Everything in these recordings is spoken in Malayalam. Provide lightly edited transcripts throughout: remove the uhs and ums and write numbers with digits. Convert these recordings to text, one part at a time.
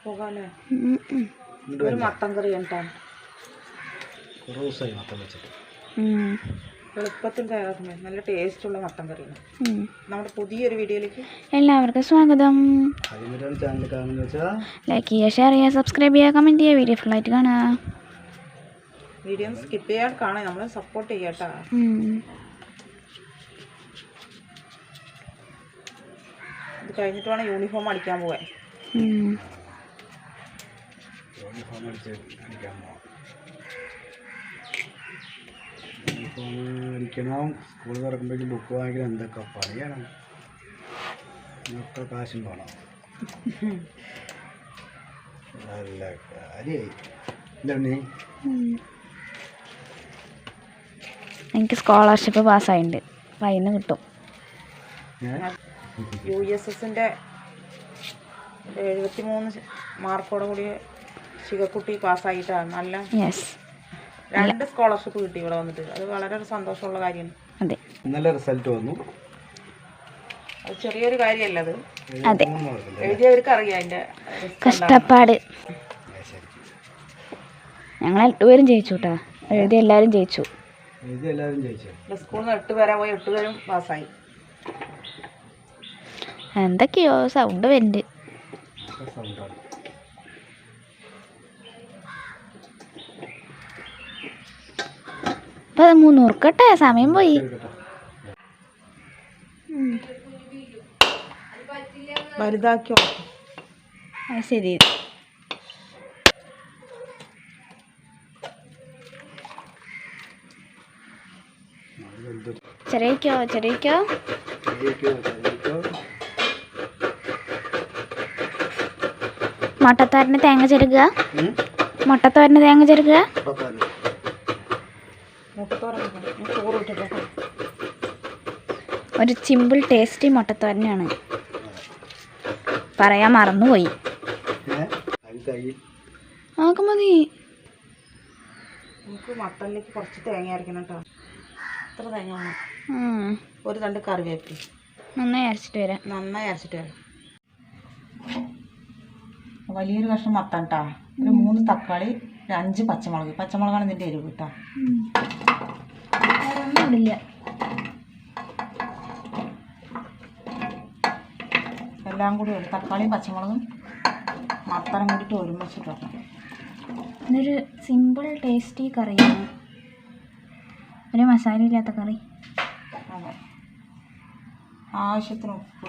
പോകാല്ലേ ഒരു മട്ടൻ കറി കേട്ടാണ് എളുപ്പത്തിൽ തയ്യാറാക്കുന്നത് നല്ല ടേസ്റ്റുള്ള മട്ടൻ കറിയാണ്. നമ്മുടെ പുതിയൊരു വീഡിയോയിലേക്ക് എല്ലാവർക്കും സ്വാഗതം. ലൈക്ക് ചെയ്യുക, ഷെയർ ചെയ്യുക, സബ്സ്ക്രൈബ് ചെയ്യുക, കമൻറ്റ് ചെയ്യുക, വീഡിയോ ഫുള്ളായിട്ട് കാണുക. വീഡിയോ സ്കിപ്പ് ചെയ്യാൻ കാണാൻ നമ്മളെ സപ്പോർട്ട് ചെയ്യട്ടാ. ഇത് കഴിഞ്ഞിട്ട് വേണം യൂണിഫോം അടിക്കാൻ പോകാൻ. അടിക്കണം. സ്കൂൾ തുറക്കുമ്പോഴേക്കും ബുക്ക് വാങ്ങിക്കണം. എന്തൊക്കെ പണിയാണ്, ഒക്കെ കാശും വേണം. നല്ല കാര്യമായി ഇല്ലേ? എനിക്ക് സ്കോളർഷിപ്പ് പാസ്സായിട്ടുണ്ട്, ഫൈന് കിട്ടും. USSന്റെ 73 മാർക്കോടെ കൂടി ശിവക്കുട്ടി പാസ്സായിട്ടാണ്. നല്ല 2 സ്കോളർഷിപ്പ് കിട്ടി ഇവിടെ വന്നിട്ട്. അത് വളരെ ഒരു സന്തോഷമുള്ള കാര്യമാണ്. അതെ, നല്ല റിസൾട്ട് വന്നു. അത് ചെറിയൊരു കാര്യമല്ല, അത് അതെ, എഴുതിയവർക്ക് അറിയാം അതിന്റെ കഷ്ടപ്പാട്. ഞങ്ങൾ 8 പേരും ജയിച്ചു കേട്ടോ. എഴുതി എല്ലാവരും ജയിച്ചു. സ്കൂളിൽ നിന്ന് 8 പേരാ പോയി, 8 പേരും പാസ്സായി. എന്തൊക്കെയോ സൗണ്ട് വരുന്നുണ്ട്. ഇപ്പൊ 300 കട്ടെ, സമയം പോയി. വലുതാക്കി അത് ശരി. ചെറിയക്കോ ചെറിയക്കോ മുട്ടത്തോരന് തേങ്ങ ചെരുക്കുക. മുട്ടത്തോരന് തേങ്ങ ചെരുക്കുക. ഒരു സിമ്പിൾ ടേസ്റ്റി മുട്ടത്തോരനാണ്. പറയാൻ മറന്നുപോയി. ആക്കെ മതി. നമുക്ക് മട്ടനിലേക്ക് കുറച്ച് തേങ്ങ അരക്കണം കേട്ടോ. എത്ര തേങ്ങ വേണം? ഒരു 2 കറിവേപ്പില നന്നായി അരച്ചിട്ട് വരാം. നന്നായി അരച്ചിട്ട് വരാം. വലിയൊരു കഷ്ണം മട്ടൻ കേട്ടോ. ഒരു 3 തക്കാളി, 5 പച്ചമുളക്. പച്ചമുളകാണ് ഇതിൻ്റെ എരിവ് കേട്ടോ. ഒന്നും ഇടില്ല. എല്ലാം കൂടി ഒരു തക്കാളിയും പച്ചമുളകും മട്ടനും കൂടിയിട്ട് ഒരുമിച്ചിട്ട് വെക്കണം. ഇതൊരു സിമ്പിൾ ടേസ്റ്റി കറിയാണ്, ഒരു മസാല ഇല്ലാത്ത കറി. അതെ, ആവശ്യത്തിന് ഉപ്പ്,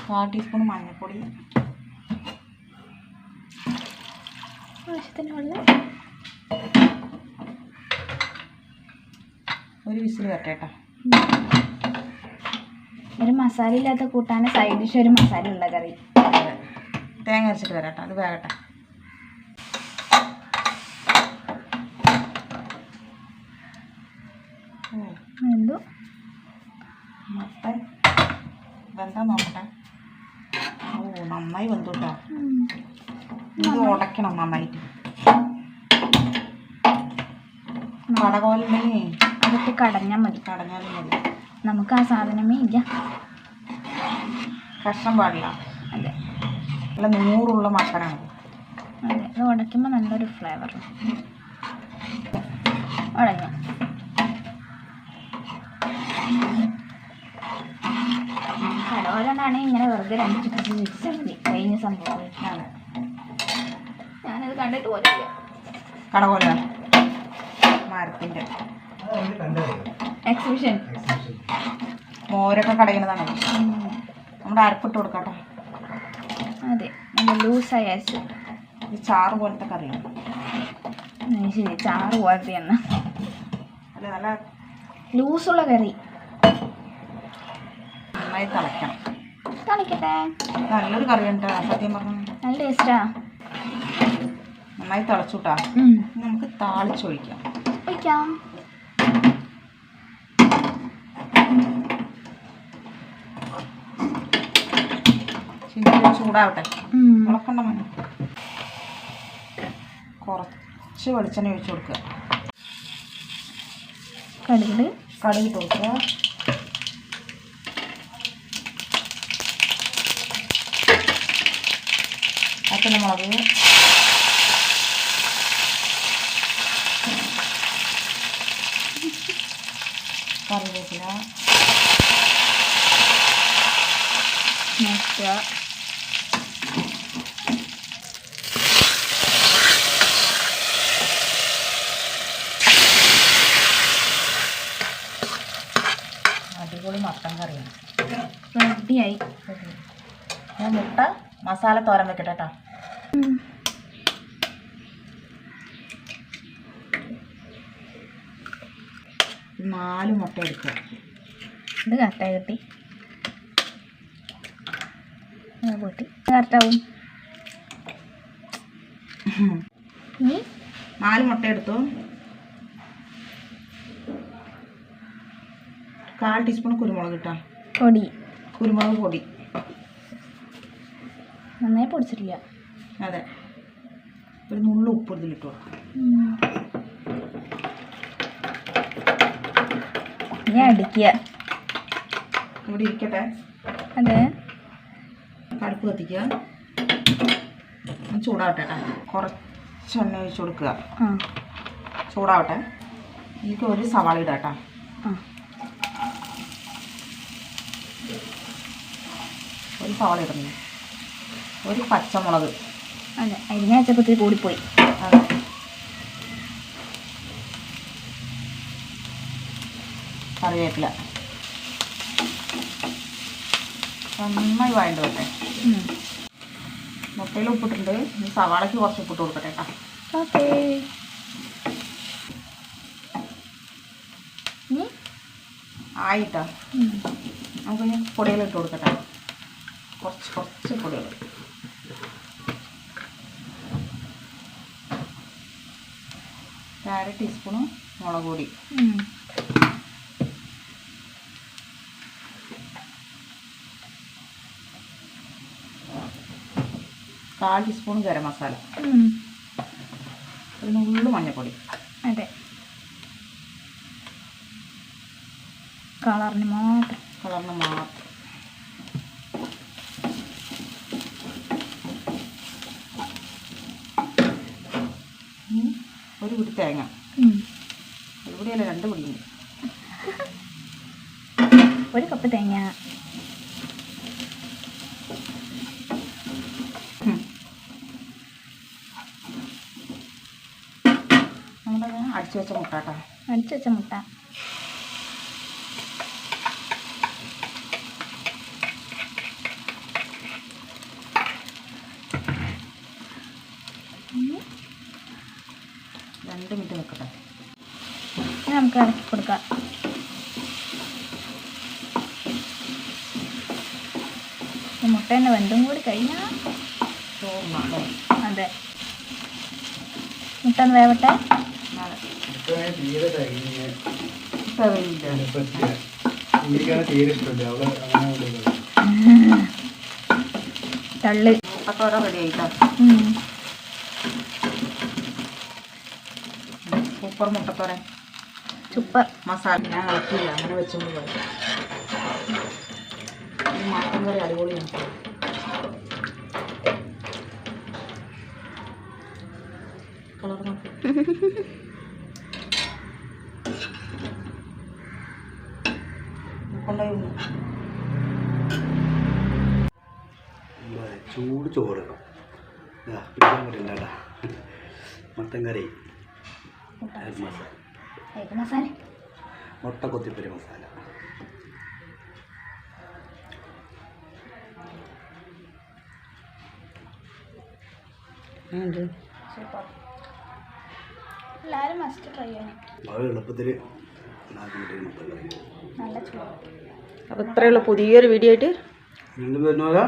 1/4 ടീസ്പൂൺ മഞ്ഞൾപ്പൊടി, ആവശ്യത്തിന് വെള്ളം. ഒരു വിസിൽ വരട്ടെ. ഒരു മസാല ഇല്ലാത്ത കൂട്ടാൻ സൈഡ് ഡിഷ് ഒരു മസാല ഉള്ള കറി. തേങ്ങ അരച്ചിട്ട് വരാട്ടോ, അത് വേകട്ടെ. എന്തോ മട്ടൻ വെന്താ നോക്കട്ടെ. ഓ, നന്നായി വെന്തു കേട്ടോ. ഇത് ഉടയ്ക്കണം നന്നായിട്ട്. കടകോലിനെ അതൊക്കെ കടഞ്ഞാൽ മതി. കടഞ്ഞാലും മതി. നമുക്ക് ആ സാധനമേ ഇല്ല. കഷ്ണം പാടില്ല. അതെ, നല്ല 100 മട്ടനാണ്. അതെ, അത് ഉടയ്ക്കുമ്പോൾ നല്ലൊരു ഫ്ലേവർ. ഉടഞ്ഞു. കടവോലാണെങ്കിൽ ഇങ്ങനെ വെറുതെ 2 ചുറ്റി വെച്ചാൽ മതി. കഴിഞ്ഞ സംഭവം ഞാനത് കണ്ടിട്ട് പോലില്ല. കടകോല മരത്തിൻ്റെ എക്സിബിഷൻ മോരൊക്കെ കടയുന്നതാണ്. നമ്മുടെ അരപ്പിട്ട് കൊടുക്കട്ടോ. അതെ, നല്ല ലൂസായി അരച്ച്. ഇത് ചാറ് പോലത്തെ കറിയാണ്. ശരി, ചാറ് പോലത്തെ എണ്ണ അല്ല, നല്ല ലൂസുള്ള കറി. നന്നായി തിളയ്ക്കണം. തിളയ്ക്കട്ടെ. നല്ലൊരു കറിയുണ്ട് സത്യം പറഞ്ഞു. നല്ല ടേസ്റ്റാ. നന്നായി തിളച്ചുട്ടാ. നമുക്ക് താളിച്ചൊഴിക്കാം. ഒഴിക്കാം. ചൂടാവട്ടെ. മുളക്കണ്ട മതി. കുറച്ച് വെളിച്ചെണ്ണ ഒഴിച്ചു കൊടുക്കുക. കടുകിട്ട് കടുകിട്ട് കൊടുക്കുക. പച്ചമുളക്, കറിവേപ്പില, മുട്ട, അടിപൊളി മട്ടൻ കറിയാണ്. റെഡിയായി. ഞാൻ മുട്ട മസാല തോരൻ വെക്കട്ടെ കേട്ടോ. നാല് മുട്ട എടുക്കുക. ഇത് കറക്റ്റായി കിട്ടി. പോയിട്ട് കറക്റ്റാവും. 4 മുട്ട എടുത്തു. 1/4 ടീസ്പൂൺ കുരുമുളക് ഇട്ടാ. പൊടി, കുരുമുളക് പൊടി നന്നായി പൊടിച്ചിട്ടില്ല. അതെ. ഒരു നുള്ളു ഉപ്പ് ഇതിലിട്ട് കൊടുക്കാം. ഞാൻ അടിക്കുക. ഇവിടെ ഇരിക്കട്ടെ. അതെ. കടുപ്പ് കത്തിക്കുക. ചൂടാവട്ടെ കേട്ടോ. കുറച്ച് എണ്ണ ഒഴിച്ച് കൊടുക്കുക. ചൂടാവട്ടെ. എനിക്ക് ഒരു സവാള ഇടാം കേട്ടോ. ഒരു സവാള ഇടുന്നു. ഒരു പച്ചമുളക്. അതെ, അരിഞ്ഞ വെച്ചപ്പോൾ കൂടിപ്പോയി. അതെ. കറിവേപ്പില നന്നായി വഴണ്ട് വട്ടെ. മുട്ടയിൽ ഉപ്പിട്ടുണ്ട്. ഇനി സവാളയ്ക്ക് കുറച്ച് ഉപ്പിട്ട് കൊടുക്കട്ടെ കേട്ടോ. ഓക്കേ. ആയിട്ടാ. നമുക്ക് ഇനി പൊടികളിട്ട് കൊടുക്കട്ടെ. കുറച്ച് പൊടികൾ. അര ടീസ്പൂണ് മുളക് പൊടി, 1/4 ടീസ്പൂൺ ഗരം മസാല, ഒരു നുള്ളു മഞ്ഞൾപ്പൊടി. അതെ, കളറിന് മാത്രം. ഒരു പിടി തേങ്ങ. ഒരു പിടിയല്ല, 2 പിടിയുണ്ട്. 1 കപ്പ് തേങ്ങ. നമ്മുടെ അടിച്ചു വെച്ച മുട്ട കേട്ടോ. അടിച്ചു വെച്ച മുട്ട. രണ്ട് മിനിറ്റ് നിൽക്കട്ടെ. നമുക്ക് ഇറക്കി കൊടുക്കാം. മുട്ട തന്നെ വെന്തും കൂടി കഴിഞ്ഞാൽ ചോറിനാണോ? അതെ, മുട്ട ഒന്ന് വേവട്ടെ. തീരെ തേങ്ങ തീരെ ഇഷ്ടമല്ല. അവള് അങ്ങനെ തള്ളി മുട്ടത്തോര റെഡി ആയിട്ടോ. സൂപ്പർ മുട്ടത്തോര. സൂപ്പർ മസാല ഞാൻ ഇളക്കിയില്ല, അങ്ങനെ വെച്ചുകൊണ്ട് പോയി. ഈ മട്ടൻ കറി അടിപൊളിയാണ്. കളർ കൊണ്ടുപോയി ചൂട് ചോറ് പിടിക്കാൻ പറ്റില്ല. മട്ടൻ കറി, മസാല, മുട്ട കൊത്തിപ്പരി മസാല. സൂപ്പർ. എല്ലാവരും മസ്റ്റ് ട്രൈ ചെയ്യണം. വളരെ എളുപ്പത്തിൽ മട്ടൻ കറി. നല്ല ചൂട്. അപ്പോൾ ഇത്രയുള്ള പുതിയൊരു വീഡിയോ ആയിട്ട് വീണ്ടും വരുന്നവരാ.